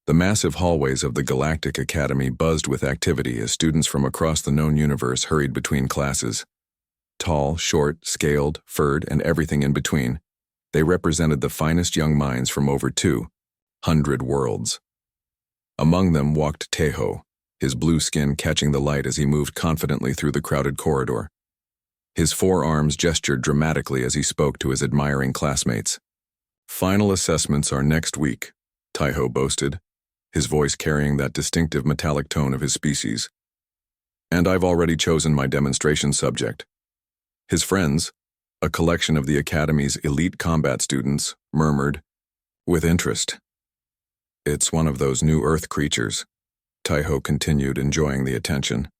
The massive hallways of the Galactic Academy buzzed with activity as students from across the known universe hurried between classes. Tall, short, scaled, furred, and everything in between, they represented the finest young minds from over 200 worlds. Among them walked Tejo, his blue skin catching the light as he moved confidently through the crowded corridor. His forearms gestured dramatically as he spoke to his admiring classmates. "Final assessments are next week," Tejo boasted, his voice carrying that distinctive metallic tone of his species. "And I've already chosen my demonstration subject." His friends, a collection of the Academy's elite combat students, murmured, with interest. "It's one of those new Earth creatures," Tejo continued, enjoying the attention.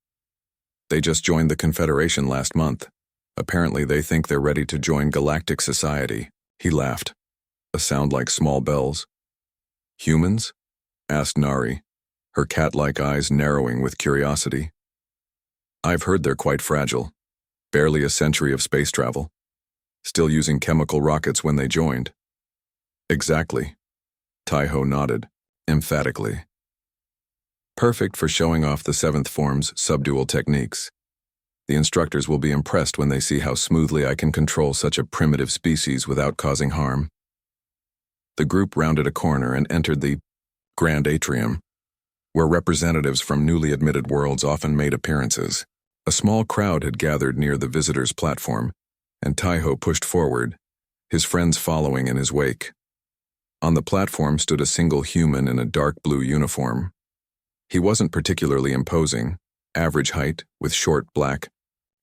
"They just joined the Confederation last month. Apparently they think they're ready to join Galactic Society." He laughed, a sound like small bells. "Humans?" asked Nari, her cat-like eyes narrowing with curiosity. "I've heard they're quite fragile. Barely a century of space travel. Still using chemical rockets when they joined." "Exactly." Tejo nodded, emphatically. "Perfect for showing off the 7th form's subdual techniques. The instructors will be impressed when they see how smoothly I can control such a primitive species without causing harm." The group rounded a corner and entered the Grand Atrium, where representatives from newly admitted worlds often made appearances. A small crowd had gathered near the visitors' platform, and Tejo pushed forward, his friends following in his wake. On the platform stood a single human in a dark blue uniform. He wasn't particularly imposing, average height, with short black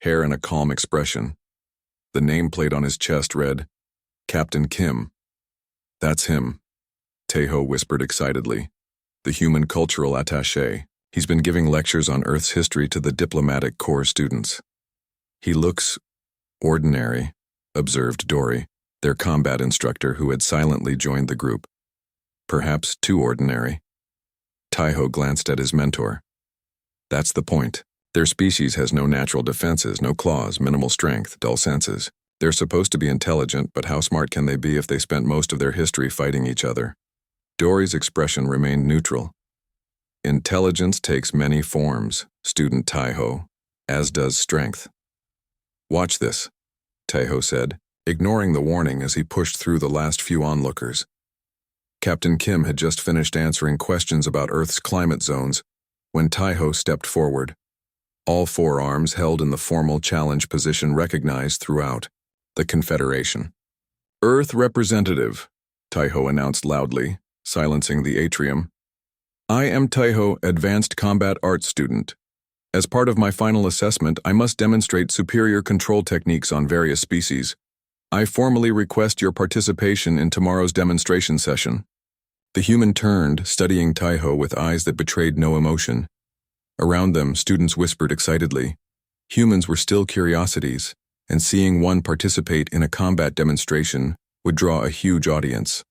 hair and a calm expression. The nameplate on his chest read, "Captain Kim." "That's him," Tejo whispered excitedly. "The human cultural attaché. He's been giving lectures on Earth's history to the diplomatic corps students." "He looks ordinary," observed Dory, their combat instructor who had silently joined the group. "Perhaps too ordinary." Tejo glanced at his mentor. "That's the point. Their species has no natural defenses, no claws, minimal strength, dull senses. They're supposed to be intelligent, but how smart can they be if they spent most of their history fighting each other?" Dory's expression remained neutral. "Intelligence takes many forms, student Tejo, as does strength." "Watch this," Tejo said, ignoring the warning as he pushed through the last few onlookers. Captain Kim had just finished answering questions about Earth's climate zones when Tejo stepped forward. All forearms held in the formal challenge position recognized throughout the Confederation. "Earth representative," Tejo announced loudly, silencing the atrium. "I am Tejo, advanced combat arts student. As part of my final assessment, I must demonstrate superior control techniques on various species. I formally request your participation in tomorrow's demonstration session." The human turned, studying Tejo with eyes that betrayed no emotion. Around them, students whispered excitedly. Humans were still curiosities, and seeing one participate in a combat demonstration would draw a huge audience.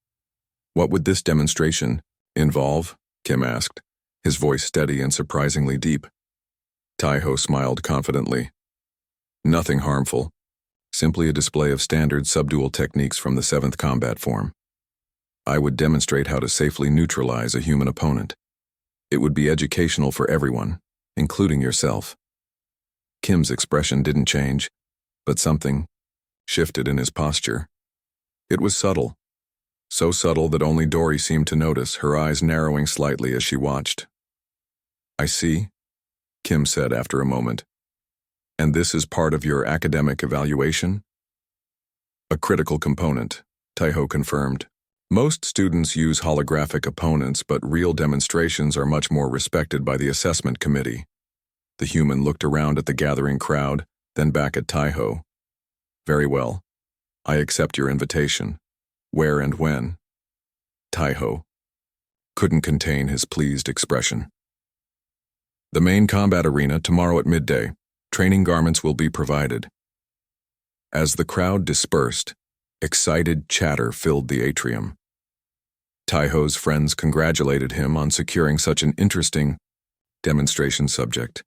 "What would this demonstration involve?" Kim asked, his voice steady and surprisingly deep. Tejo smiled confidently. "Nothing harmful. Simply a display of standard subdual techniques from the 7th combat form. I would demonstrate how to safely neutralize a human opponent. It would be educational for everyone, including yourself." Kim's expression didn't change, but something shifted in his posture. It was subtle, so subtle that only Dory seemed to notice, her eyes narrowing slightly as she watched. "I see," Kim said after a moment. "And this is part of your academic evaluation?" "A critical component," Tejo confirmed. "Most students use holographic opponents, but real demonstrations are much more respected by the assessment committee." The human looked around at the gathering crowd, then back at Tejo. "Very well. I accept your invitation. Where and when?" Tejo couldn't contain his pleased expression. "The main combat arena tomorrow at midday. Training garments will be provided." As the crowd dispersed, excited chatter filled the atrium. Tejo's friends congratulated him on securing such an interesting demonstration subject.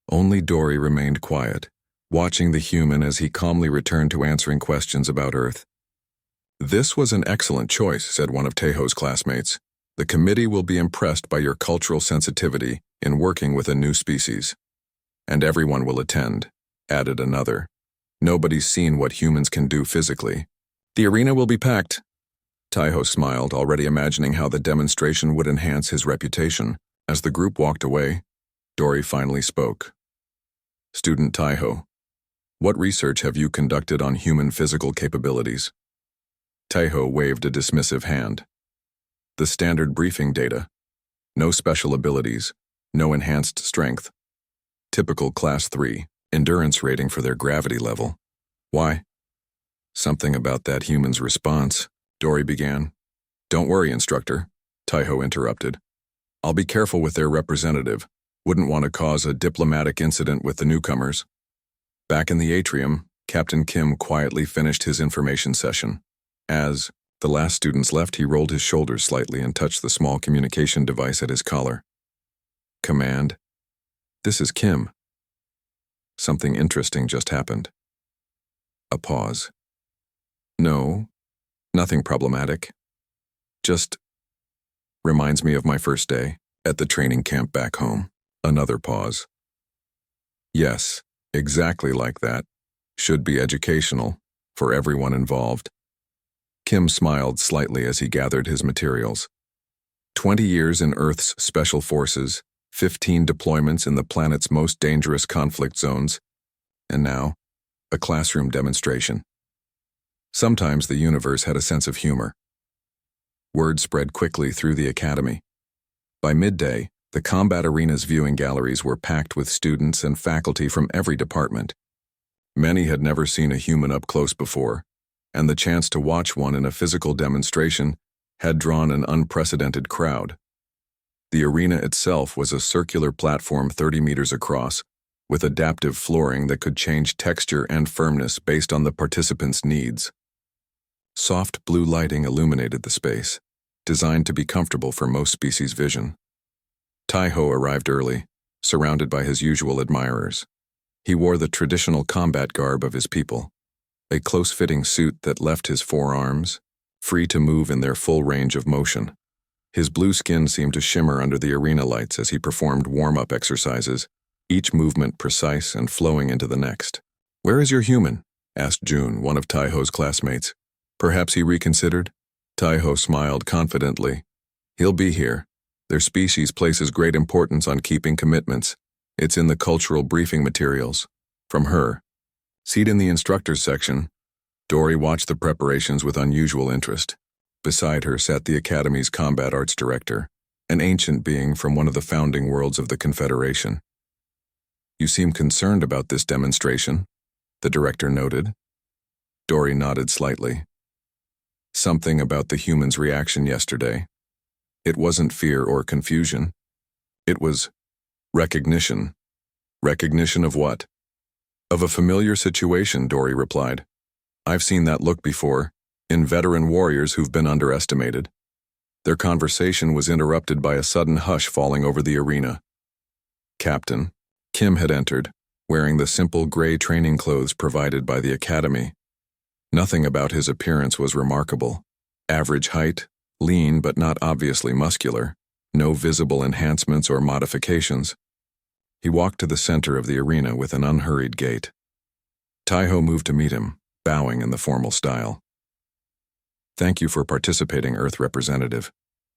Only Dory remained quiet, watching the human as he calmly returned to answering questions about Earth. "This was an excellent choice," said one of Tejo's classmates. The committee will be impressed by your cultural sensitivity in working with a new species. And everyone will attend, added another. Nobody's seen what humans can do physically. The arena will be packed. Taiho smiled, already imagining how the demonstration would enhance his reputation. As the group walked away, Dory finally spoke. Student Taiho, what research have you conducted on human physical capabilities? Taiho waved a dismissive hand. The standard briefing data. No special abilities, no enhanced strength. Typical Class 3, endurance rating for their gravity level. Why? Something about that human's response, Dory began. Don't worry, instructor, Taiho interrupted. I'll be careful with their representative. Wouldn't want to cause a diplomatic incident with the newcomers. Back in the atrium, Captain Kim quietly finished his information session. As the last students left, he rolled his shoulders slightly and touched the small communication device at his collar. Command. This is Kim. Something interesting just happened. A pause. No, nothing problematic. Just reminds me of my first day at the training camp back home. Another pause. Yes, exactly like that. Should be educational for everyone involved. Kim smiled slightly as he gathered his materials. 20 years in Earth's special forces, 15 deployments in the planet's most dangerous conflict zones, and now, a classroom demonstration. Sometimes the universe had a sense of humor. Word spread quickly through the academy. By midday, the combat arena's viewing galleries were packed with students and faculty from every department. Many had never seen a human up close before, and the chance to watch one in a physical demonstration had drawn an unprecedented crowd. The arena itself was a circular platform 30 meters across, with adaptive flooring that could change texture and firmness based on the participants' needs. Soft blue lighting illuminated the space, designed to be comfortable for most species' vision. Taiho arrived early, surrounded by his usual admirers. He wore the traditional combat garb of his people, a close-fitting suit that left his forearms free to move in their full range of motion. His blue skin seemed to shimmer under the arena lights as he performed warm-up exercises, each movement precise and flowing into the next. "Where is your human?" asked June, one of Taiho's classmates. Perhaps he reconsidered? Taiho smiled confidently. He'll be here. Their species places great importance on keeping commitments. It's in the cultural briefing materials. From her. Seat in the instructors section. Dory watched the preparations with unusual interest. Beside her sat the Academy's combat arts director, an ancient being from one of the founding worlds of the Confederation. You seem concerned about this demonstration, the director noted. Dory nodded slightly. Something about the human's reaction yesterday. It wasn't fear or confusion. It was recognition. Recognition of what? Of a familiar situation, Dory replied. I've seen that look before, in veteran warriors who've been underestimated. Their conversation was interrupted by a sudden hush falling over the arena. Captain Kim had entered, wearing the simple gray training clothes provided by the Academy. Nothing about his appearance was remarkable. Average height, lean but not obviously muscular, no visible enhancements or modifications. He walked to the center of the arena with an unhurried gait. Taiho moved to meet him, bowing in the formal style. Thank you for participating, Earth representative.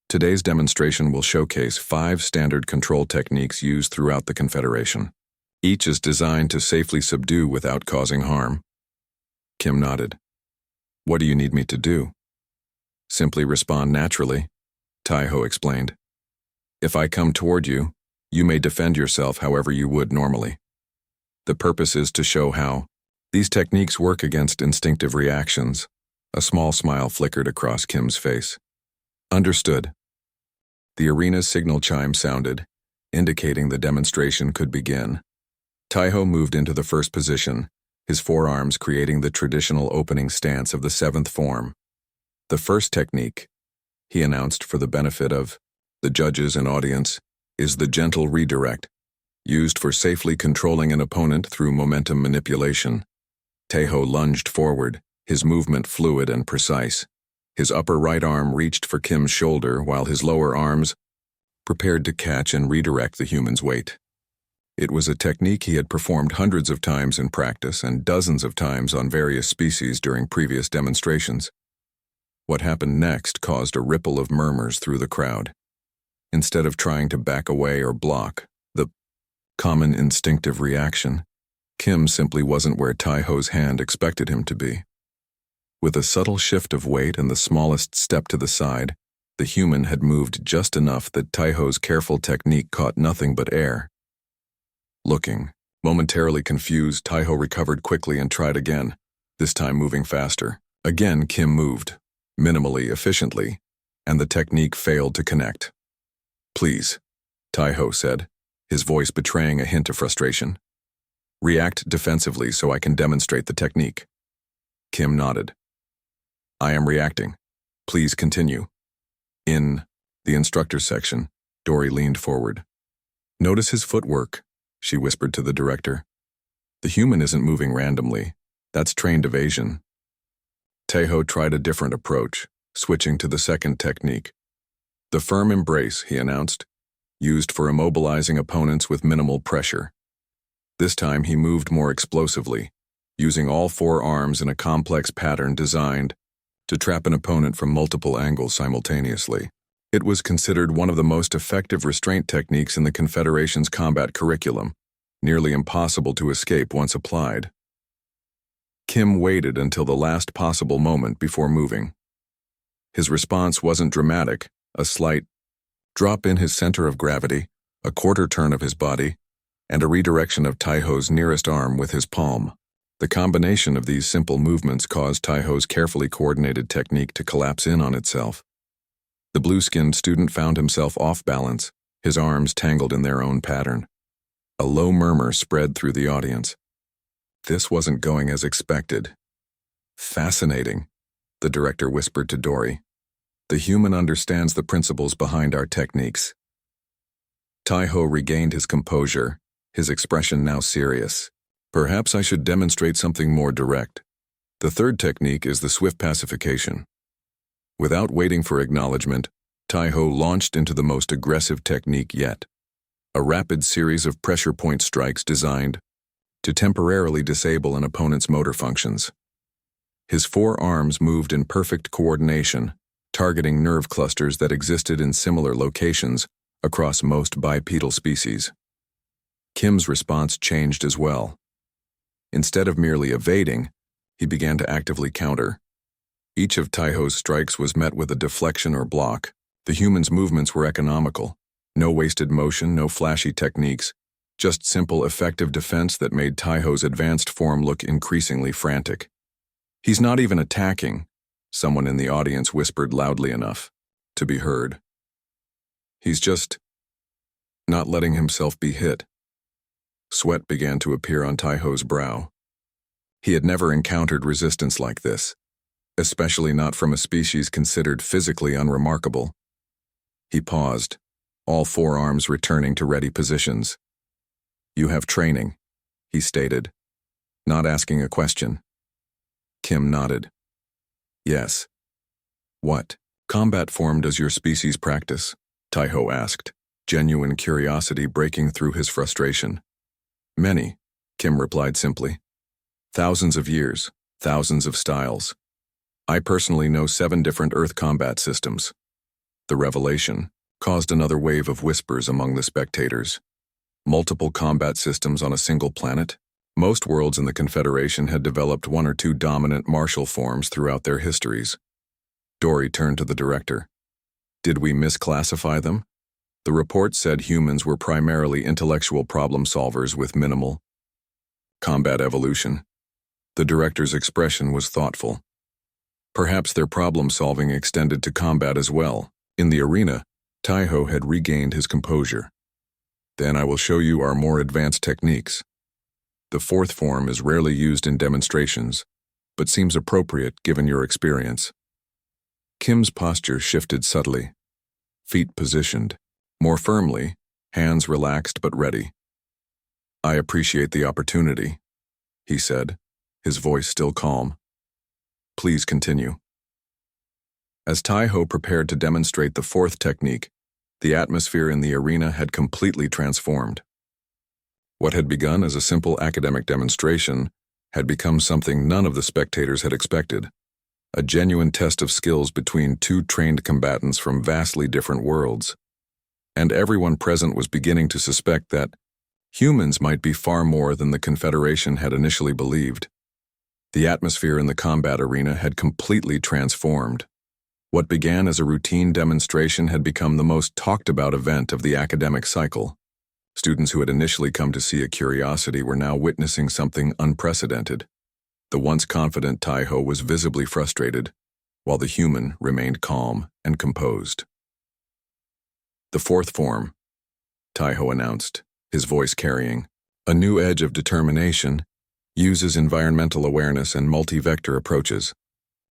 Today's demonstration will showcase 5 standard control techniques used throughout the Confederation. Each is designed to safely subdue without causing harm. Kim nodded. What do you need me to do? Simply respond naturally, Taiho explained. If I come toward you, you may defend yourself however you would normally. The purpose is to show how these techniques work against instinctive reactions. A small smile flickered across Kim's face. Understood. The arena's signal chime sounded, indicating the demonstration could begin. Taiho moved into the first position, his forearms creating the traditional opening stance of the 7th form. The first technique, he announced for the benefit of the judges and audience, is the gentle redirect, used for safely controlling an opponent through momentum manipulation. Taiho lunged forward, his movement fluid and precise. His upper right arm reached for Kim's shoulder while his lower arms prepared to catch and redirect the human's weight. It was a technique he had performed hundreds of times in practice and dozens of times on various species during previous demonstrations. What happened next caused a ripple of murmurs through the crowd. Instead of trying to back away or block, the common instinctive reaction, Kim simply wasn't where Tai-Ho's hand expected him to be. With a subtle shift of weight and the smallest step to the side, the human had moved just enough that Tai-Ho's careful technique caught nothing but air. Looking, momentarily confused, Tai-Ho recovered quickly and tried again, this time moving faster. Again, Kim moved, minimally efficiently, and the technique failed to connect. "Please," Tai-Ho said, his voice betraying a hint of frustration. "React defensively so I can demonstrate the technique." Kim nodded. "I am reacting. Please continue." In the instructor's section, Dory leaned forward. "Notice his footwork," she whispered to the director. "The human isn't moving randomly. That's trained evasion." Tai-Ho tried a different approach, switching to the second technique. "The firm embrace," he announced, used for immobilizing opponents with minimal pressure. This time he moved more explosively, using all four arms in a complex pattern designed to trap an opponent from multiple angles simultaneously. It was considered one of the most effective restraint techniques in the Confederation's combat curriculum, nearly impossible to escape once applied. Kim waited until the last possible moment before moving. His response wasn't dramatic, a slight drop in his center of gravity, a quarter turn of his body, and a redirection of Tai-Ho's nearest arm with his palm. The combination of these simple movements caused Tai-Ho's carefully coordinated technique to collapse in on itself. The blue-skinned student found himself off balance, his arms tangled in their own pattern. A low murmur spread through the audience. This wasn't going as expected. "Fascinating," the director whispered to Dory. "The human understands the principles behind our techniques." Tai-Ho regained his composure, his expression now serious. "Perhaps I should demonstrate something more direct. The third technique is the swift pacification." Without waiting for acknowledgement, Tai-Ho launched into the most aggressive technique yet. A rapid series of pressure point strikes designed to temporarily disable an opponent's motor functions. His four arms moved in perfect coordination, targeting nerve clusters that existed in similar locations across most bipedal species. Kim's response changed as well. Instead of merely evading, he began to actively counter. Each of Tai-Ho's strikes was met with a deflection or block. The human's movements were economical. No wasted motion, no flashy techniques, just simple, effective defense that made Tai-Ho's advanced form look increasingly frantic. "He's not even attacking," someone in the audience whispered loudly enough to be heard. "He's just not letting himself be hit." Sweat began to appear on Tai-Ho's brow. He had never encountered resistance like this, especially not from a species considered physically unremarkable. He paused, all four arms returning to ready positions. "You have training," he stated, not asking a question. Kim nodded. "Yes." "What combat form does your species practice?" Tai-Ho asked, genuine curiosity breaking through his frustration. "Many," Kim replied simply. "Thousands of years, thousands of styles. I personally know 7 different Earth combat systems." The revelation caused another wave of whispers among the spectators. Multiple combat systems on a single planet? Most worlds in the Confederation had developed 1 or 2 dominant martial forms throughout their histories. Dory turned to the director. "Did we misclassify them?" The report said humans were primarily intellectual problem solvers with minimal combat evolution. The director's expression was thoughtful. Perhaps their problem-solving extended to combat as well. In the arena, Tai-Ho had regained his composure. "Then I will show you our more advanced techniques. The 4th form is rarely used in demonstrations, but seems appropriate given your experience." Kim's posture shifted subtly. Feet positioned, more firmly, hands relaxed but ready. "I appreciate the opportunity," he said, his voice still calm. "Please continue." As Taiho prepared to demonstrate the fourth technique, the atmosphere in the arena had completely transformed. What had begun as a simple academic demonstration had become something none of the spectators had expected, a genuine test of skills between two trained combatants from vastly different worlds. And everyone present was beginning to suspect that humans might be far more than the Confederation had initially believed. The atmosphere in the combat arena had completely transformed. What began as a routine demonstration had become the most talked-about event of the academic cycle. Students who had initially come to see a curiosity were now witnessing something unprecedented. The once confident Taiho was visibly frustrated, while the human remained calm and composed. "The fourth form," Taiho announced, his voice carrying a new edge of determination, uses environmental awareness and multi-vector approaches.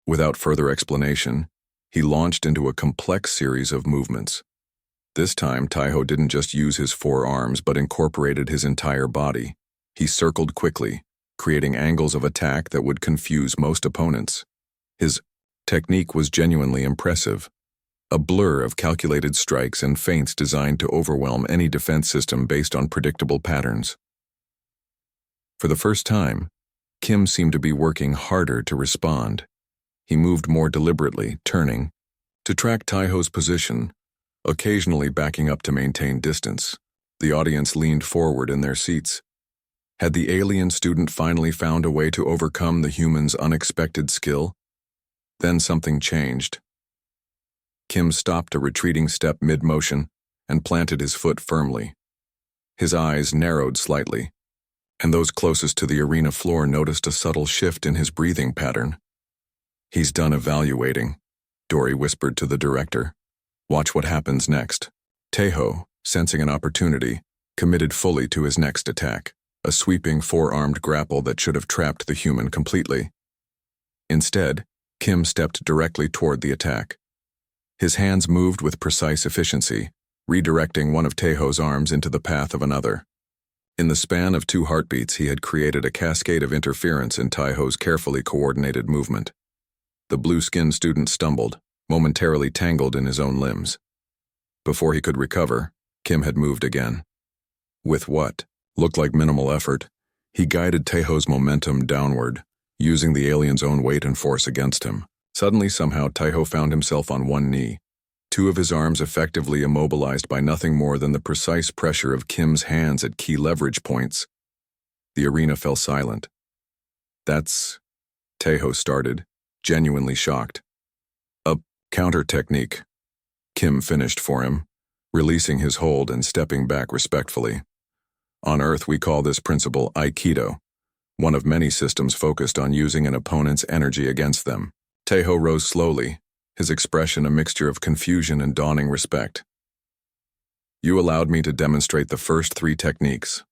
Without further explanation, he launched into a complex series of movements. This time, Taiho didn't just use his four arms but incorporated his entire body. He circled quickly, creating angles of attack that would confuse most opponents. His technique was genuinely impressive, a blur of calculated strikes and feints designed to overwhelm any defense system based on predictable patterns. For the first time, Kim seemed to be working harder to respond. He moved more deliberately, turning to track Taiho's position, occasionally backing up to maintain distance. The audience leaned forward in their seats. Had the alien student finally found a way to overcome the human's unexpected skill? Then something changed. Kim stopped a retreating step mid-motion and planted his foot firmly. His eyes narrowed slightly, and those closest to the arena floor noticed a subtle shift in his breathing pattern. "He's done evaluating," Dory whispered to the director. "Watch what happens next." Taiho, sensing an opportunity, committed fully to his next attack, a sweeping four-armed grapple that should have trapped the human completely. Instead, Kim stepped directly toward the attack. His hands moved with precise efficiency, redirecting one of Taiho's arms into the path of another. In the span of 2 heartbeats, he had created a cascade of interference in Taiho's carefully coordinated movement. The blue-skinned student stumbled, momentarily tangled in his own limbs. Before he could recover, Kim had moved again. With what looked like minimal effort, he guided Taiho's momentum downward, using the alien's own weight and force against him. Suddenly, somehow, Taiho found himself on one knee, 2 of his arms effectively immobilized by nothing more than the precise pressure of Kim's hands at key leverage points. The arena fell silent. "That's..." Taiho started, genuinely shocked. "A counter technique," Kim finished for him, releasing his hold and stepping back respectfully. "On Earth, we call this principle Aikido, one of many systems focused on using an opponent's energy against them." Taiho rose slowly, his expression a mixture of confusion and dawning respect. "You allowed me to demonstrate the first 3 techniques."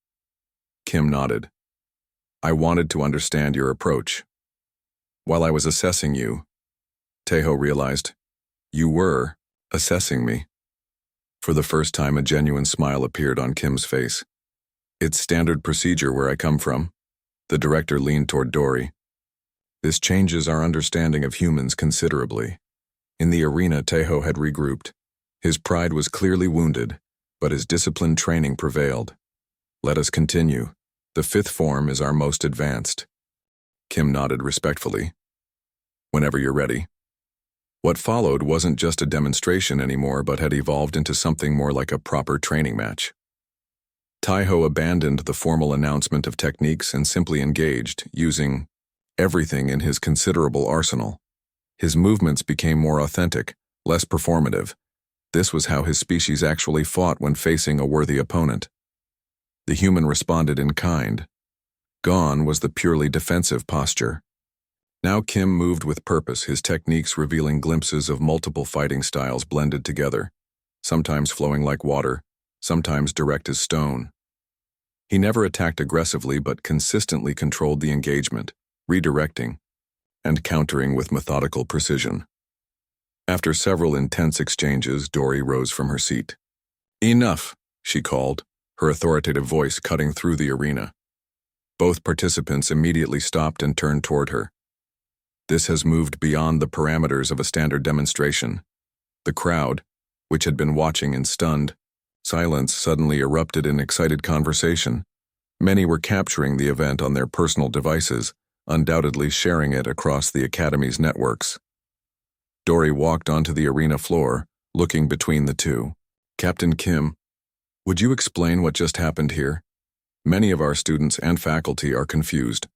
Kim nodded. "I wanted to understand your approach. While I was assessing you," Taiho realized, "you were assessing me." For the first time, a genuine smile appeared on Kim's face. "It's standard procedure where I come from." The director leaned toward Dory. "This changes our understanding of humans considerably." In the arena, Taiho had regrouped. His pride was clearly wounded, but his disciplined training prevailed. "Let us continue. The 5th form is our most advanced." Kim nodded respectfully. "Whenever you're ready." What followed wasn't just a demonstration anymore, but had evolved into something more like a proper training match. Taiho abandoned the formal announcement of techniques and simply engaged, using everything in his considerable arsenal. His movements became more authentic, less performative. This was how his species actually fought when facing a worthy opponent. The human responded in kind. Gone was the purely defensive posture. Now Kim moved with purpose, his techniques revealing glimpses of multiple fighting styles blended together, sometimes flowing like water, sometimes direct as stone. He never attacked aggressively but consistently controlled the engagement, redirecting, and countering with methodical precision. After several intense exchanges, Dory rose from her seat. "Enough," she called, her authoritative voice cutting through the arena. Both participants immediately stopped and turned toward her. This has moved beyond the parameters of a standard demonstration. The crowd, which had been watching in stunned silence, suddenly erupted in excited conversation. Many were capturing the event on their personal devices, undoubtedly sharing it across the Academy's networks. Dory walked onto the arena floor, looking between the two. "Captain Kim, would you explain what just happened here? Many of our students and faculty are confused."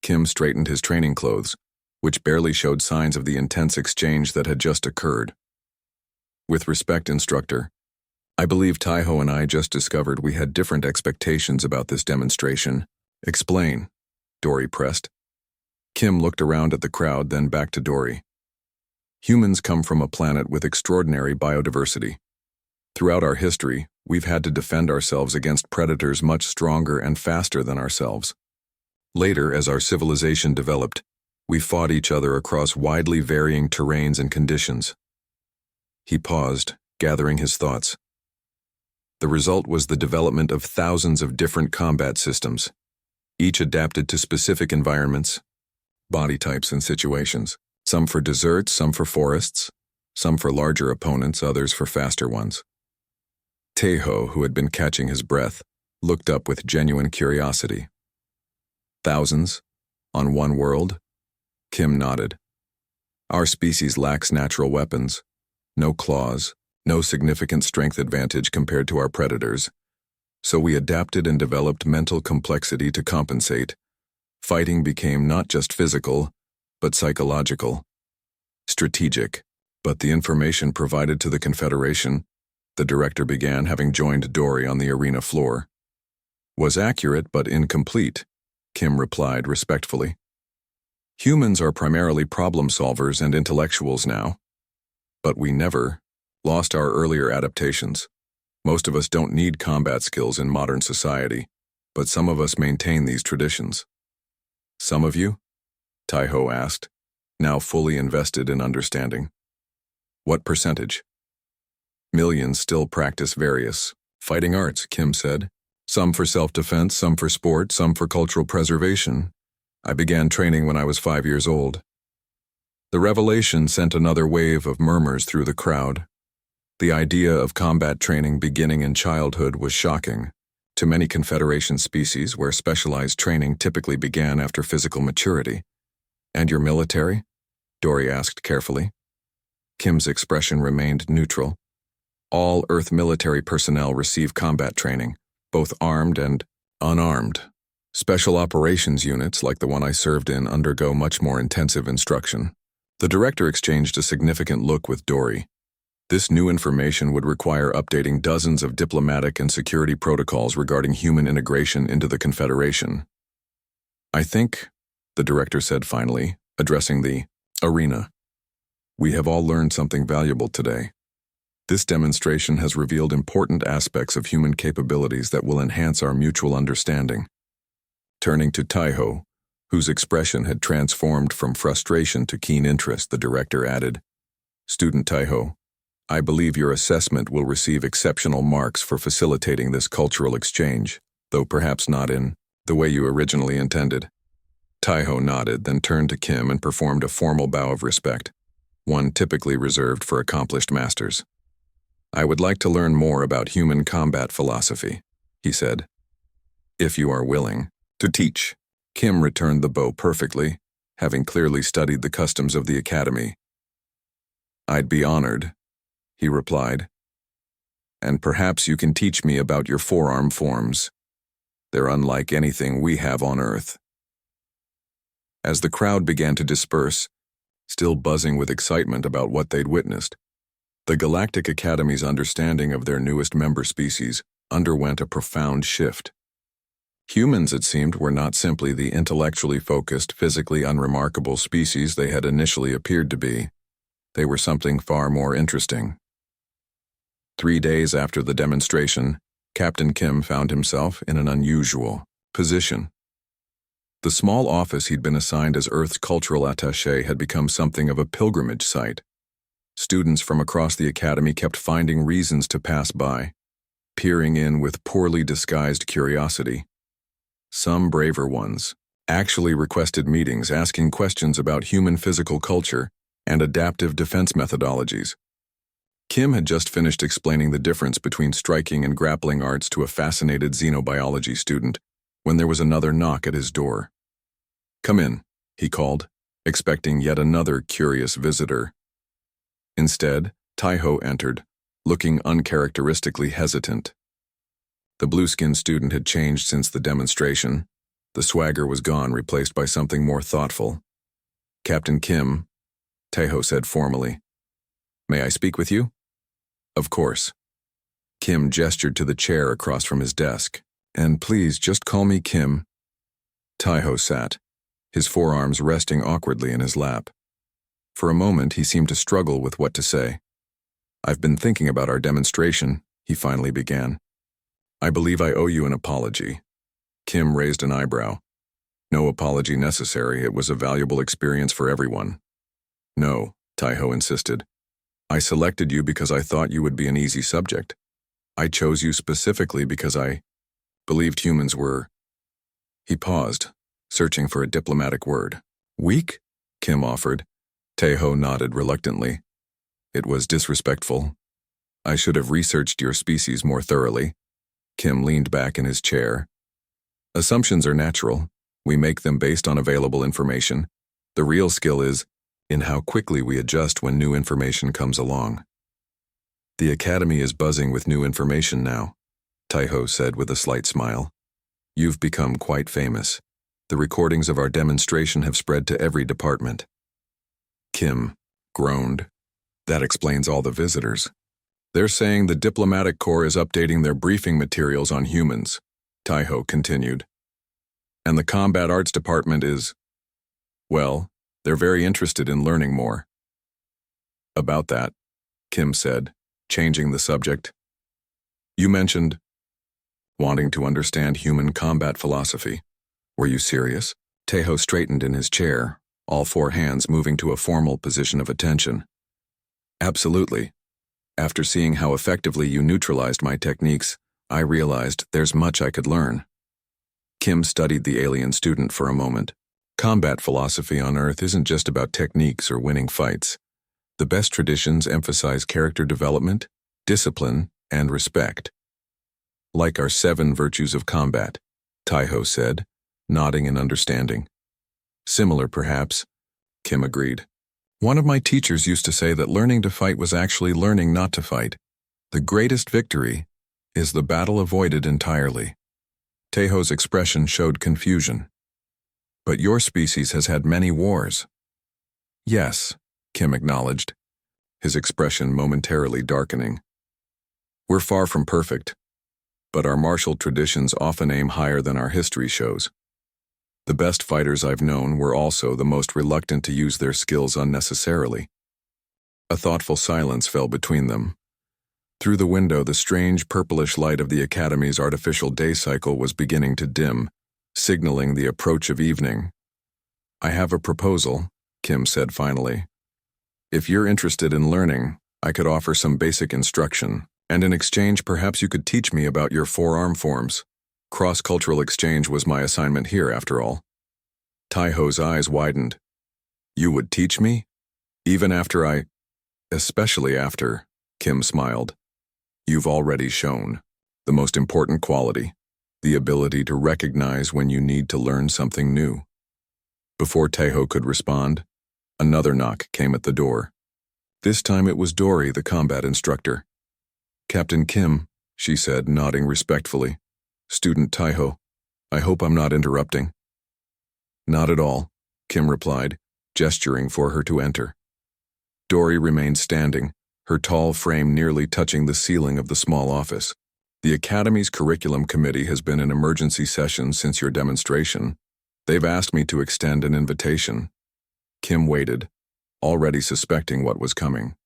Kim straightened his training clothes, which barely showed signs of the intense exchange that had just occurred. "With respect, instructor, I believe Taiho and I just discovered we had different expectations about this demonstration. Explain," Dory pressed. Kim looked around at the crowd, then back to Dory. "Humans come from a planet with extraordinary biodiversity. Throughout our history, we've had to defend ourselves against predators much stronger and faster than ourselves. Later, as our civilization developed, we fought each other across widely varying terrains and conditions." He paused, gathering his thoughts. "The result was the development of thousands of different combat systems, each adapted to specific environments, body types, and situations. Some for deserts, some for forests, some for larger opponents, others for faster ones." Taiho, who had been catching his breath, looked up with genuine curiosity. "Thousands? On one world?" Kim nodded. "Our species lacks natural weapons, no claws, no significant strength advantage compared to our predators, so we adapted and developed mental complexity to compensate. Fighting became not just physical, but psychological, strategic. But the information provided to the Confederation," the director began, having joined Dory on the arena floor, "was accurate but incomplete," Kim replied respectfully. "Humans are primarily problem solvers and intellectuals now, but we never lost our earlier adaptations. Most of us don't need combat skills in modern society, but some of us maintain these traditions." "Some of you?" Taiho asked, now fully invested in understanding. "What percentage?" "Millions still practice various fighting arts," Kim said. "Some for self-defense, some for sport, some for cultural preservation. I began training when I was 5 years old." The revelation sent another wave of murmurs through the crowd. The idea of combat training beginning in childhood was shocking to many Confederation species where specialized training typically began after physical maturity. "And your military?" Dory asked carefully. Kim's expression remained neutral. "All Earth military personnel receive combat training, both armed and unarmed. Special operations units, like the one I served in, undergo much more intensive instruction." The director exchanged a significant look with Dory. This new information would require updating dozens of diplomatic and security protocols regarding human integration into the Confederation. "I think," the director said finally, addressing the arena, "we have all learned something valuable today. This demonstration has revealed important aspects of human capabilities that will enhance our mutual understanding." Turning to Taiho, whose expression had transformed from frustration to keen interest, the director added, "Student Taiho, I believe your assessment will receive exceptional marks for facilitating this cultural exchange, though perhaps not in the way you originally intended." Taiho nodded, then turned to Kim and performed a formal bow of respect, one typically reserved for accomplished masters. "I would like to learn more about human combat philosophy," he said. "If you are willing to teach." Kim returned the bow perfectly, having clearly studied the customs of the Academy. "I'd be honored," he replied. "And perhaps you can teach me about your forearm forms. They're unlike anything we have on Earth." As the crowd began to disperse, still buzzing with excitement about what they'd witnessed, the Galactic Academy's understanding of their newest member species underwent a profound shift. Humans, it seemed, were not simply the intellectually focused, physically unremarkable species they had initially appeared to be. They were something far more interesting. 3 days after the demonstration, Captain Kim found himself in an unusual position. The small office he'd been assigned as Earth's cultural attaché had become something of a pilgrimage site. Students from across the Academy kept finding reasons to pass by, peering in with poorly disguised curiosity. Some braver ones, actually requested meetings asking questions about human physical culture and adaptive defense methodologies. Kim had just finished explaining the difference between striking and grappling arts to a fascinated xenobiology student when there was another knock at his door. "Come in," he called, expecting yet another curious visitor. Instead, Taiho entered, looking uncharacteristically hesitant. The blue-skinned student had changed since the demonstration. The swagger was gone, replaced by something more thoughtful. "Captain Kim," Taiho said formally. "May I speak with you?" "Of course." Kim gestured to the chair across from his desk. "And please just call me Kim." Taiho sat, his forearms resting awkwardly in his lap. For a moment, he seemed to struggle with what to say. "I've been thinking about our demonstration," he finally began. "I believe I owe you an apology." Kim raised an eyebrow. "No apology necessary. It was a valuable experience for everyone." "No," Taiho insisted. "I selected you because I thought you would be an easy subject. I chose you specifically because I believed humans were—" He paused, searching for a diplomatic word. "Weak?" Kim offered. Taiho nodded reluctantly. "It was disrespectful. I should have researched your species more thoroughly." Kim leaned back in his chair. "Assumptions are natural. We make them based on available information. The real skill is in how quickly we adjust when new information comes along." "The Academy is buzzing with new information now," Taiho said with a slight smile. "You've become quite famous. The recordings of our demonstration have spread to every department." Kim groaned. "That explains all the visitors. They're saying the diplomatic corps is updating their briefing materials on humans," Taiho continued. "And the combat arts department is, well, they're very interested in learning more." "About that," Kim said, changing the subject. "You mentioned wanting to understand human combat philosophy. Were you serious?" Taiho straightened in his chair, all four hands moving to a formal position of attention. "Absolutely. After seeing how effectively you neutralized my techniques, I realized there's much I could learn." Kim studied the alien student for a moment. "Combat philosophy on Earth isn't just about techniques or winning fights. The best traditions emphasize character development, discipline, and respect. Like our 7 virtues of combat," Taiho said, nodding in understanding. "Similar, perhaps," Kim agreed. "One of my teachers used to say that learning to fight was actually learning not to fight. The greatest victory is the battle avoided entirely." Taiho's expression showed confusion. "But your species has had many wars." "Yes," Kim acknowledged, his expression momentarily darkening. "We're far from perfect, but our martial traditions often aim higher than our history shows. The best fighters I've known were also the most reluctant to use their skills unnecessarily." A thoughtful silence fell between them. Through the window, the strange purplish light of the Academy's artificial day cycle was beginning to dim, signaling the approach of evening. "I have a proposal," Kim said finally. "If you're interested in learning, I could offer some basic instruction, and in exchange perhaps you could teach me about your forearm forms. Cross-cultural exchange was my assignment here, after all." Taiho's eyes widened. "You would teach me? Even after I—" "Especially after," Kim smiled. "You've already shown the most important quality, the ability to recognize when you need to learn something new." Before Taiho could respond, another knock came at the door. This time it was Dory, the combat instructor. "Captain Kim," she said, nodding respectfully. "Student Taiho, I hope I'm not interrupting." "Not at all," Kim replied, gesturing for her to enter. Dory remained standing, her tall frame nearly touching the ceiling of the small office. "The Academy's curriculum committee has been in emergency session since your demonstration. They've asked me to extend an invitation." Kim waited, already suspecting what was coming.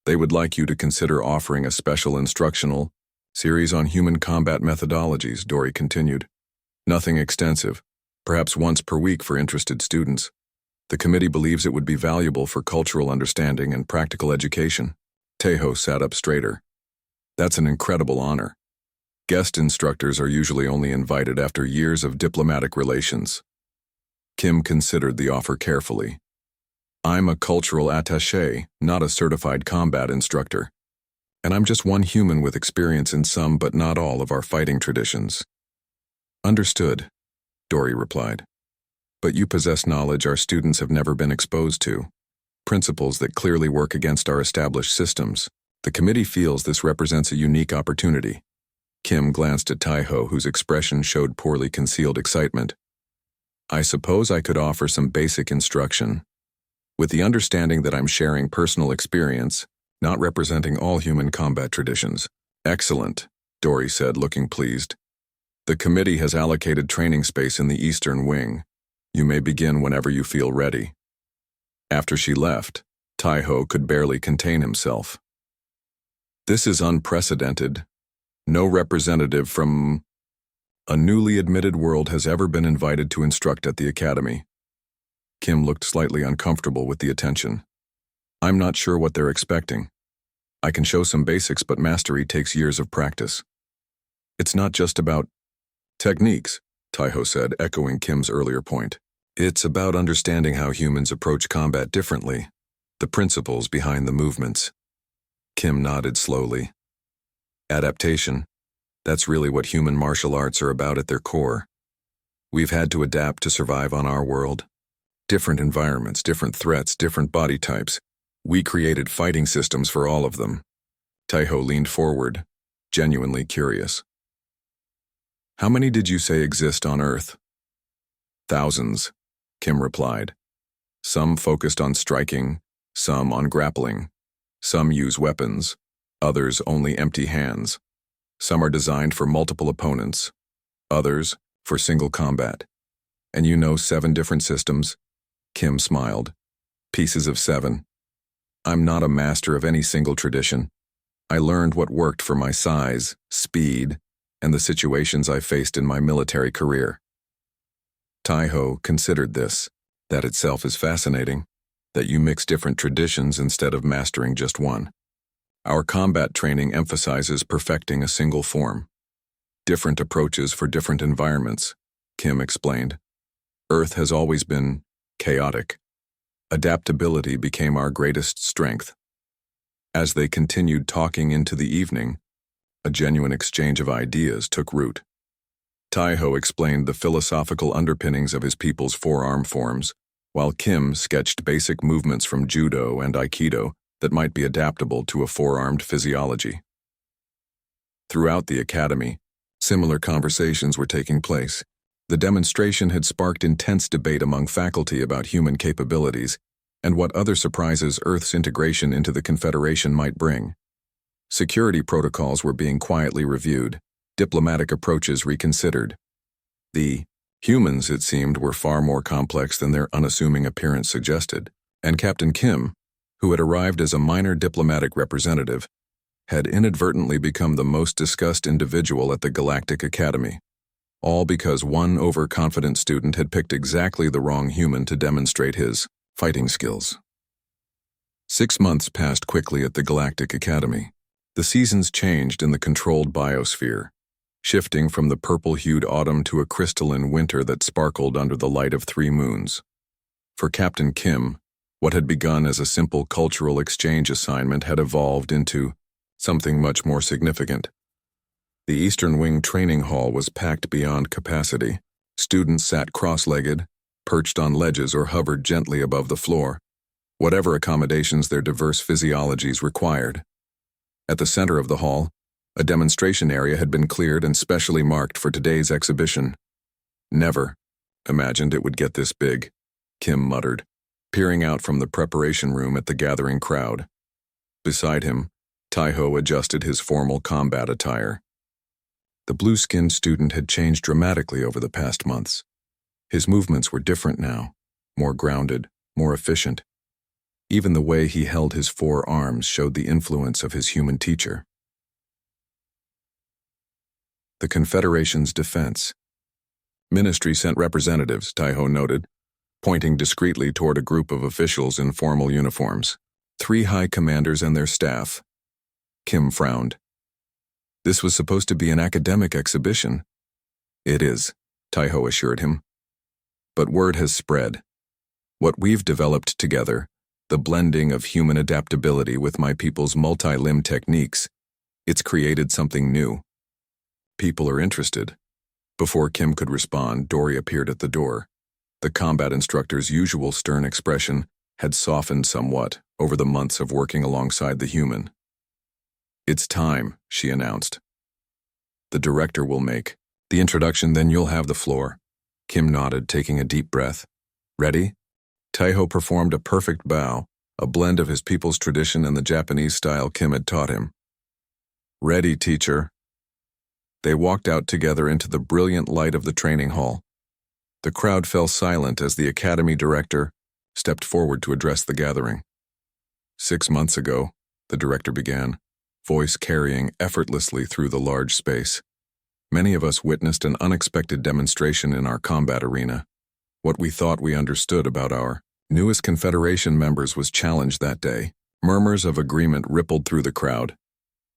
"They would like you to consider offering a special instructional series on human combat methodologies," Dory continued. "Nothing extensive, perhaps once per week for interested students. The committee believes it would be valuable for cultural understanding and practical education." Taiho sat up straighter. "That's an incredible honor. Guest instructors are usually only invited after years of diplomatic relations." Kim considered the offer carefully. I'm a cultural attaché, not a certified combat instructor. And I'm just one human with experience in some but not all of our fighting traditions. Understood, Dory replied. But you possess knowledge our students have never been exposed to. Principles that clearly work against our established systems. The committee feels this represents a unique opportunity. Kim glanced at Taiho, whose expression showed poorly concealed excitement. I suppose I could offer some basic instruction, with the understanding that I'm sharing personal experience, not representing all human combat traditions. Excellent, Dory said, looking pleased. The committee has allocated training space in the Eastern Wing. You may begin whenever you feel ready. After she left, Taiho could barely contain himself. This is unprecedented. No representative from a newly admitted world has ever been invited to instruct at the academy. Kim looked slightly uncomfortable with the attention. I'm not sure what they're expecting. I can show some basics, but mastery takes years of practice. It's not just about techniques, Taiho said, echoing Kim's earlier point. It's about understanding how humans approach combat differently, the principles behind the movements. Kim nodded slowly. Adaptation. That's really what human martial arts are about at their core. We've had to adapt to survive on our world. Different environments, different threats, different body types. We created fighting systems for all of them. Taiho leaned forward, genuinely curious. How many did you say exist on Earth? Thousands, Kim replied. Some focused on striking, some on grappling. Some use weapons, others only empty hands. Some are designed for multiple opponents, others for single combat. And you know 7 different systems? Kim smiled. Pieces of 7. I'm not a master of any single tradition. I learned what worked for my size, speed, and the situations I faced in my military career. Taiho considered this. That itself is fascinating, that you mix different traditions instead of mastering just one. Our combat training emphasizes perfecting a single form. Different approaches for different environments, Kim explained. Earth has always been chaotic. Adaptability became our greatest strength. As they continued talking into the evening, a genuine exchange of ideas took root. Taiho explained the philosophical underpinnings of his people's forearm forms, while Kim sketched basic movements from judo and aikido that might be adaptable to a four-armed physiology. Throughout the academy, similar conversations were taking place. The demonstration had sparked intense debate among faculty about human capabilities and what other surprises Earth's integration into the Confederation might bring. Security protocols were being quietly reviewed, diplomatic approaches reconsidered. The humans, it seemed, were far more complex than their unassuming appearance suggested, and Captain Kim, who had arrived as a minor diplomatic representative, had inadvertently become the most discussed individual at the Galactic Academy, all because one overconfident student had picked exactly the wrong human to demonstrate his fighting skills. 6 months passed quickly at the Galactic Academy. The seasons changed in the controlled biosphere, shifting from the purple-hued autumn to a crystalline winter that sparkled under the light of 3 moons. For Captain Kim, what had begun as a simple cultural exchange assignment had evolved into something much more significant. The Eastern Wing training hall was packed beyond capacity. Students sat cross-legged, perched on ledges, or hovered gently above the floor, whatever accommodations their diverse physiologies required. At the center of the hall, a demonstration area had been cleared and specially marked for today's exhibition. Never imagined it would get this big, Kim muttered, peering out from the preparation room at the gathering crowd. Beside him, Taiho adjusted his formal combat attire. The blue-skinned student had changed dramatically over the past months. His movements were different now, more grounded, more efficient. Even the way he held his 4 arms showed the influence of his human teacher. The Confederation's defense. Ministry sent representatives, Taiho noted, pointing discreetly toward a group of officials in formal uniforms. 3 high commanders and their staff. Kim frowned. This was supposed to be an academic exhibition. It is, Taiho assured him. But word has spread. What we've developed together, the blending of human adaptability with my people's multi-limb techniques, it's created something new. People are interested. Before Kim could respond, Dory appeared at the door. The combat instructor's usual stern expression had softened somewhat over the months of working alongside the human. "It's time," she announced. "The director will make the introduction, then you'll have the floor." Kim nodded, taking a deep breath. "Ready?" Taiho performed a perfect bow, a blend of his people's tradition and the Japanese style Kim had taught him. "Ready, teacher." They walked out together into the brilliant light of the training hall. The crowd fell silent as the academy director stepped forward to address the gathering. 6 months ago, the director began, voice carrying effortlessly through the large space. Many of us witnessed an unexpected demonstration in our combat arena. What we thought we understood about our newest Confederation members was challenged that day. Murmurs of agreement rippled through the crowd.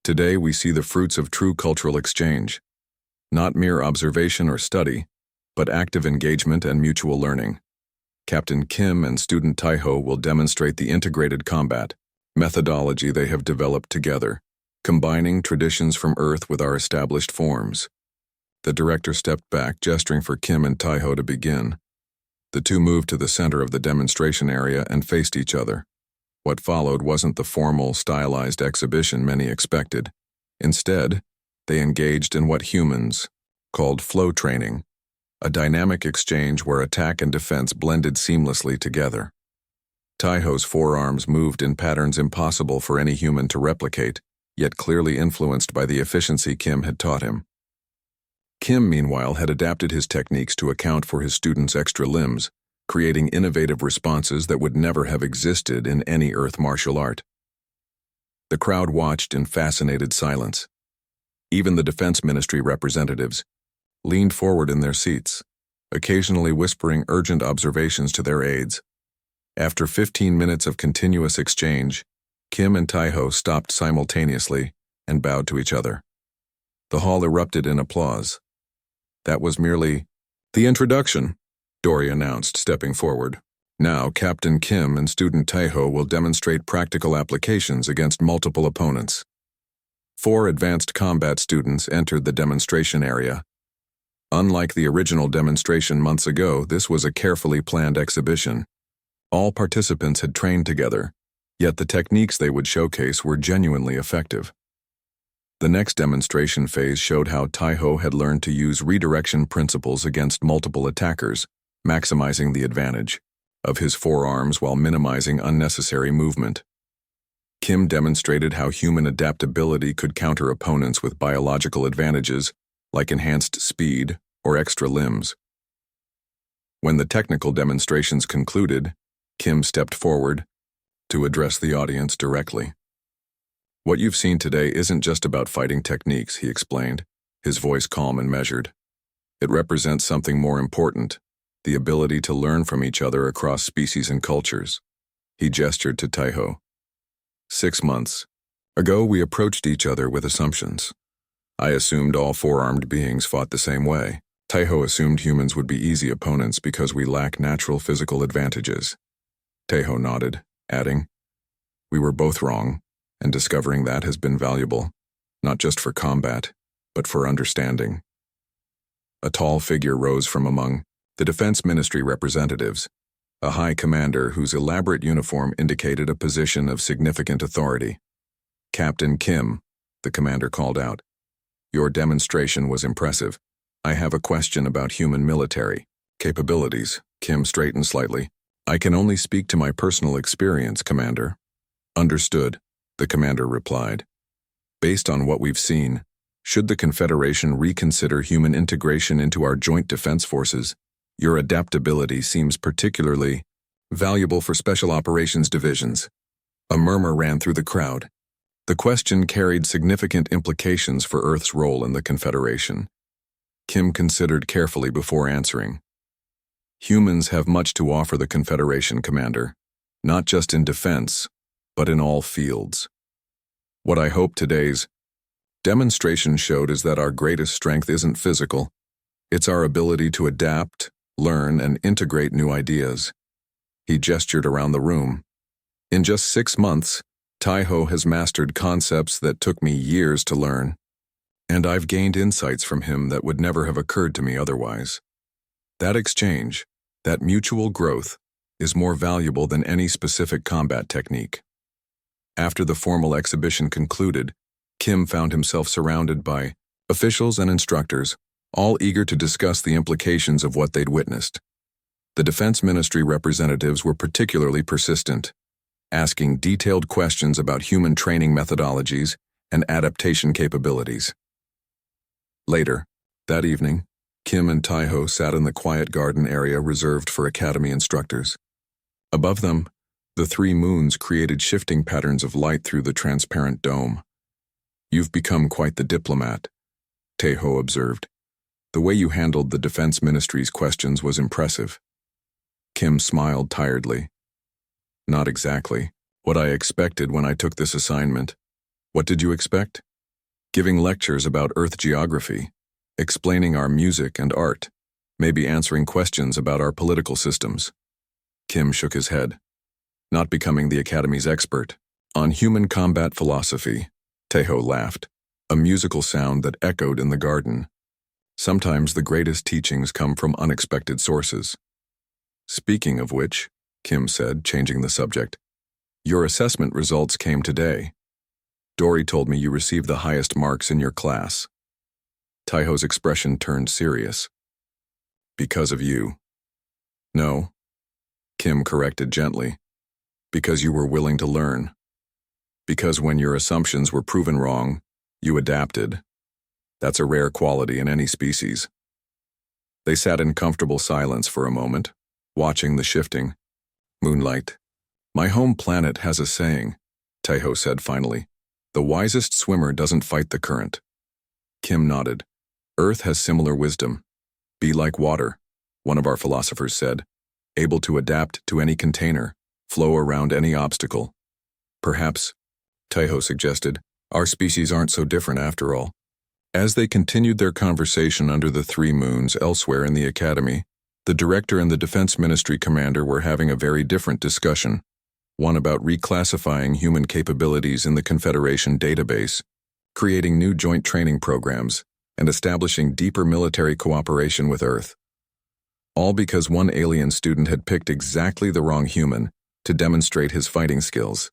Today we see the fruits of true cultural exchange. Not mere observation or study, but active engagement and mutual learning. Captain Kim and student Taiho will demonstrate the integrated combat methodology they have developed together, combining traditions from Earth with our established forms. The director stepped back, gesturing for Kim and Taiho to begin. The two moved to the center of the demonstration area and faced each other. What followed wasn't the formal, stylized exhibition many expected. Instead, they engaged in what humans called flow training, a dynamic exchange where attack and defense blended seamlessly together. Taiho's forearms moved in patterns impossible for any human to replicate, yet clearly influenced by the efficiency Kim had taught him. Kim, meanwhile, had adapted his techniques to account for his students' extra limbs, creating innovative responses that would never have existed in any Earth martial art. The crowd watched in fascinated silence. Even the Defense Ministry representatives leaned forward in their seats, occasionally whispering urgent observations to their aides. After 15 minutes of continuous exchange, Kim and Taiho stopped simultaneously and bowed to each other. The hall erupted in applause. "That was merely the introduction," Dory announced, stepping forward. "Now, Captain Kim and student Taiho will demonstrate practical applications against multiple opponents." 4 advanced combat students entered the demonstration area. Unlike the original demonstration months ago, this was a carefully planned exhibition. All participants had trained together, yet the techniques they would showcase were genuinely effective. The next demonstration phase showed how Taiho had learned to use redirection principles against multiple attackers, maximizing the advantage of his forearms while minimizing unnecessary movement. Kim demonstrated how human adaptability could counter opponents with biological advantages, like enhanced speed or extra limbs. When the technical demonstrations concluded, Kim stepped forward to address the audience directly. "What you've seen today isn't just about fighting techniques," he explained, his voice calm and measured. "It represents something more important, the ability to learn from each other across species and cultures." He gestured to Taiho. 6 months ago, we approached each other with assumptions. I assumed all four-armed beings fought the same way. Taiho assumed humans would be easy opponents because we lack natural physical advantages. Taiho nodded, adding, "We were both wrong, and discovering that has been valuable, not just for combat, but for understanding." A tall figure rose from among the Defense Ministry representatives, a high commander whose elaborate uniform indicated a position of significant authority. "Captain Kim," the commander called out, "your demonstration was impressive. I have a question about human military capabilities." Kim straightened slightly. "I can only speak to my personal experience, Commander." "Understood," the commander replied. "Based on what we've seen, should the Confederation reconsider human integration into our joint defense forces? Your adaptability seems particularly valuable for special operations divisions." A murmur ran through the crowd. The question carried significant implications for Earth's role in the Confederation. Kim considered carefully before answering. "Humans have much to offer the Confederation, Commander, not just in defense, but in all fields. What I hope today's demonstration showed is that our greatest strength isn't physical. It's our ability to adapt, learn, and integrate new ideas. He gestured around the room. In just 6 months, Taiho has mastered concepts that took me years to learn, and I've gained insights from him that would never have occurred to me otherwise. That exchange, that mutual growth, is more valuable than any specific combat technique. After the formal exhibition concluded, Kim found himself surrounded by officials and instructors, all eager to discuss the implications of what they'd witnessed. The Defense Ministry representatives were particularly persistent, asking detailed questions about human training methodologies and adaptation capabilities. Later, that evening, Kim and Taiho sat in the quiet garden area reserved for Academy instructors. Above them, the 3 moons created shifting patterns of light through the transparent dome. "You've become quite the diplomat," Taiho observed. "The way you handled the Defense Ministry's questions was impressive." Kim smiled tiredly. "Not exactly what I expected when I took this assignment." "What did you expect?" "Giving lectures about Earth geography, explaining our music and art, maybe answering questions about our political systems." Kim shook his head. "Not becoming the Academy's expert on human combat philosophy." Taiho laughed, a musical sound that echoed in the garden. "Sometimes the greatest teachings come from unexpected sources." "Speaking of which," Kim said, changing the subject, "your assessment results came today. Dory told me you received the highest marks in your class." Taiho's expression turned serious. "Because of you." "No," Kim corrected gently. "Because you were willing to learn. Because when your assumptions were proven wrong, you adapted. That's a rare quality in any species." They sat in comfortable silence for a moment, watching the shifting moonlight. "My home planet has a saying," Taiho said finally. "The wisest swimmer doesn't fight the current." Kim nodded. "Earth has similar wisdom. Be like water," one of our philosophers said, "able to adapt to any container, flow around any obstacle." "Perhaps," Taiho suggested, "our species aren't so different after all." As they continued their conversation under the 3 moons elsewhere in the Academy, the director and the Defense Ministry commander were having a very different discussion, one about reclassifying human capabilities in the Confederation database, creating new joint training programs, and establishing deeper military cooperation with Earth. All because one alien student had picked exactly the wrong human to demonstrate his fighting skills.